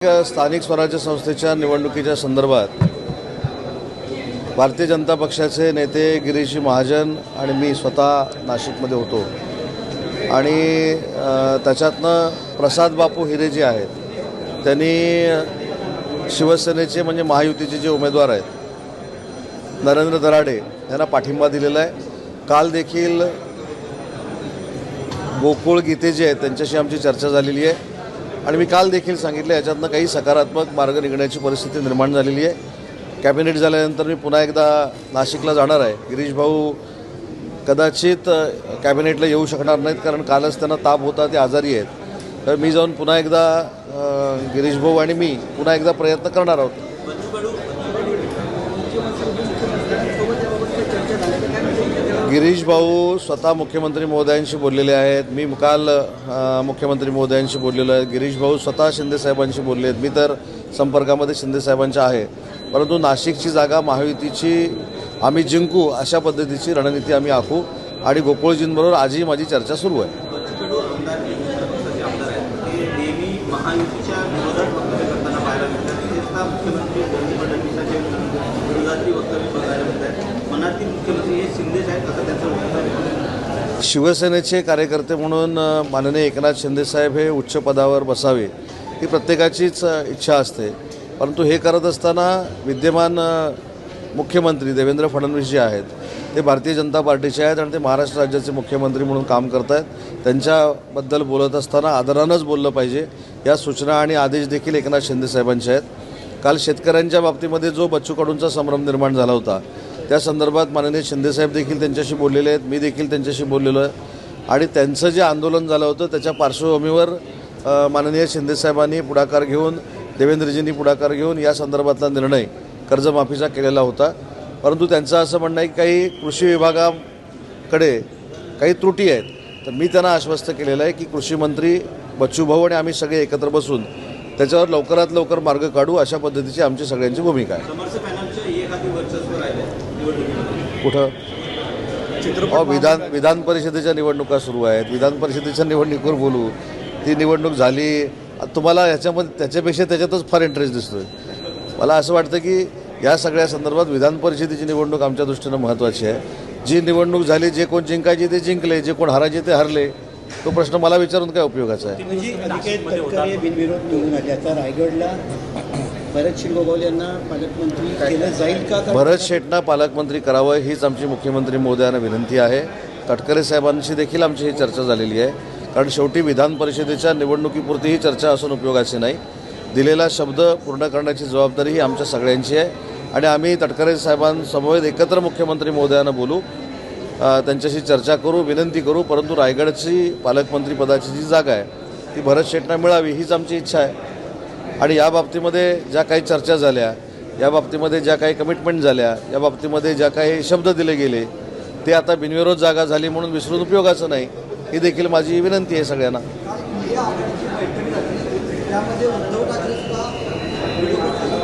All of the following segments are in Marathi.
स्थानिक स्वराज्य संस्थेच्या निवडणुकीच्या संदर्भात भारतीय जनता पक्षाचे नेते गिरीशजी महाजन आणि मी स्वतः नाशिकमध्ये होतो आणि त्याच्यातनं प्रसाद बापू हिरे जे आहेत त्यांनी शिवसेनेचे म्हणजे महायुतीचे जे उमेदवार आहेत नरेंद्र दराडे यांना पाठिंबा दिलेला आहे. काल देखील गोकुळ गीते जे आहेत त्यांच्याशी आमची चर्चा झालेली आहे आणि मी काल देखील सांगितलं याच्यातनं काही सकारात्मक मार्ग निघण्याची परिस्थिती निर्माण झालेली आहे. कॅबिनेट झाल्यानंतर मी पुन्हा एकदा नाशिकला जाणार आहे. गिरीश भाऊ कदाचित कॅबिनेटला येऊ शकणार नाहीत कारण कालच त्यांना ताप होता, ते आजारी आहेत. तर मी जाऊन पुन्हा एकदा गिरीश भाऊ आणि मी पुन्हा एकदा प्रयत्न करणार आहोत. गिरीश भाऊ स्वतः मुख्यमंत्री महोदयांशी बोललेले आहेत. मी काल मुख्यमंत्री महोदयांशी बोललेलो आहे. गिरीश भाऊ स्वतः शिंदेसाहेबांशी बोलले आहेत. मी तर संपर्कामध्ये शिंदेसाहेबांच्या आहे. परंतु नाशिकची जागा महायुतीची आम्ही जिंकू अशा पद्धतीची रणनीती आम्ही आखू आणि गोकुळजींबरोबर आजही माझी चर्चा सुरू आहे. शिवसेनेचे कार्यकर्ते म्हणून माननीय एकनाथ शिंदेसाहेब हे उच्च पदावर बसावे ही प्रत्येकाचीच इच्छा असते. परंतु हे करत असताना विद्यमान मुख्यमंत्री देवेंद्र फडणवीस जे आहेत ते भारतीय जनता पार्टीचे आहेत आणि ते महाराष्ट्र राज्याचे मुख्यमंत्री म्हणून काम करत आहेत. त्यांच्याबद्दल बोलत असताना आदरानंच बोललं पाहिजे या सूचना आणि आदेश देखील एकनाथ शिंदेसाहेबांचे आहेत. काल शेतकऱ्यांच्या बाबतीमध्ये जो बच्चू कडूंचा संभ्रम निर्माण झाला होता त्या संदर्भात माननीय शिंदेसाहेब देखील त्यांच्याशी बोललेले आहेत. मी देखील त्यांच्याशी बोललेलो आहे आणि त्यांचं जे आंदोलन झालं होतं त्याच्या पार्श्वभूमीवर माननीय शिंदेसाहेबांनी पुढाकार घेऊन देवेंद्रजींनी पुढाकार घेऊन या संदर्भातला निर्णय कर्जमाफीचा केलेला होता. परंतु त्यांचं असं म्हणणं आहे की काही कृषी विभागाकडे काही त्रुटी आहेत. तर मी त्यांना आश्वस्त केलेलं आहे की कृषी मंत्री बच्चूभाऊ आणि आम्ही सगळे एकत्र बसून त्याच्यावर लवकरात लवकर मार्ग काढू अशा पद्धतीची आमची सगळ्यांची भूमिका आहे. कुठं विधान परिषदेच्या निवडणुका सुरू आहेत. विधान परिषदेच्या निवडणुकीवर बोलू. ती निवडणूक झाली. तुम्हाला ह्याच्यामध्ये त्याच्यापेक्षा त्याच्यातच फार इंटरेस्ट दिसतोय. मला असं वाटतं की या सगळ्या संदर्भात विधान परिषदेची निवडणूक आमच्या दृष्टीनं महत्त्वाची आहे. जी निवडणूक झाली, जे कोण जिंकायचे ते जिंकले, जे कोण हारायचे ते हरले, तो प्रश्न मला विचारून काय उपयोगाचा आहे. रायगडला भरत शिरगोपाल यांना पालकमंत्री केलं जाईल का? भरत शेटना पालकमंत्री करावं हीच आमची मुख्यमंत्री महोदयांना विनंती आहे. तटकरे साहेबांशी देखील आमची ही चर्चा झालेली आहे. कारण शेवटी विधान परिषदेच्या निवडणुकीपुरती ही चर्चा असून उपयोगाची नाही. दिलेला शब्द पूर्ण करण्याची जबाबदारी ही आमच्या सगळ्यांची आहे आणि आम्ही तटकरे साहेबांसमवेत एकत्र मुख्यमंत्री महोदयांना बोलू, त्यांच्याशी चर्चा करू, विनंती करू. परंतु रायगडची पालकमंत्री पदाची जी जागा आहे ती भरत शेटना मिळावी हीच आमची इच्छा आहे. आणि या बाबतीमध्ये ज्या काही चर्चा झाल्या, या बाबतीमध्ये ज्या काही कमिटमेंट झाल्या, या बाबतीमध्ये ज्या काही शब्द दिले गेले ते आता बिनविरोध जागा झाली म्हणून विसरून उपयोगाचं नाही. ही देखील माझी विनंती आहे सगळ्यांना.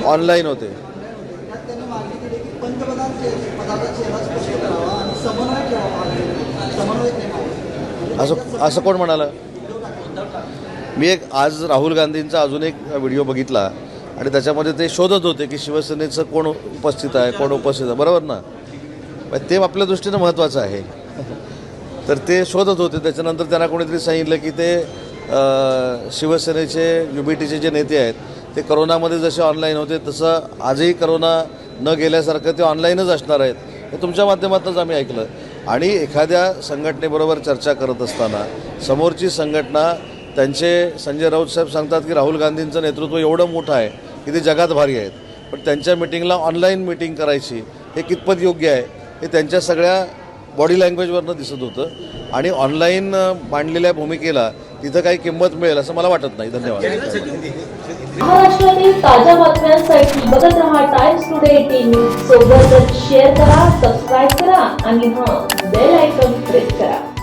ऑनलाईन होते. असं कोण म्हणालं? मी आज राहुल गांधींचा अजून एक व्हिडिओ बघितला आणि त्याच्यामध्ये ते शोधत होते की शिवसेनेचं कोण उपस्थित आहे, कोण उपस्थित आहे. बरोबर ना? ते आपल्या दृष्टीनं महत्त्वाचं आहे. तर ते शोधत होते. त्याच्यानंतर त्यांना कोणीतरी सांगितलं की ते शिवसेनेचे UBTचे जे नेते आहेत ते करोनामध्ये जसे ऑनलाईन होते तसं आजही करोना न गेल्यासारखं ते ऑनलाईनच असणार आहेत. हे तुमच्या माध्यमातूनच आम्ही ऐकलं. आणि एखाद्या संघटनेबरोबर चर्चा करत असताना समोरची संघटना त्यांचे संजय राऊत साहेब सांगतात की राहुल गांधींचं नेतृत्व एवढं मोठं आहे की ते जगात भारी आहेत, पण त्यांच्या मिटिंगला ऑनलाईन मिटिंग करायची हे कितपत योग्य आहे हे त्यांच्या सगळ्या बॉडी लँग्वेजवरनं दिसत होतं. आणि ऑनलाईन मांडलेल्या भूमिकेला तिथं काही किंमत मिळेल असं मला वाटत नाही. धन्यवाद. महाराष्ट्रातील ताज्या बातम्यांसाठी बघत रहा टाइम्स टुडे 18 न्यूज. सोबतच शेअर करा, सबस्क्राईब करा आणि बेल आयकॉन प्रेस करा.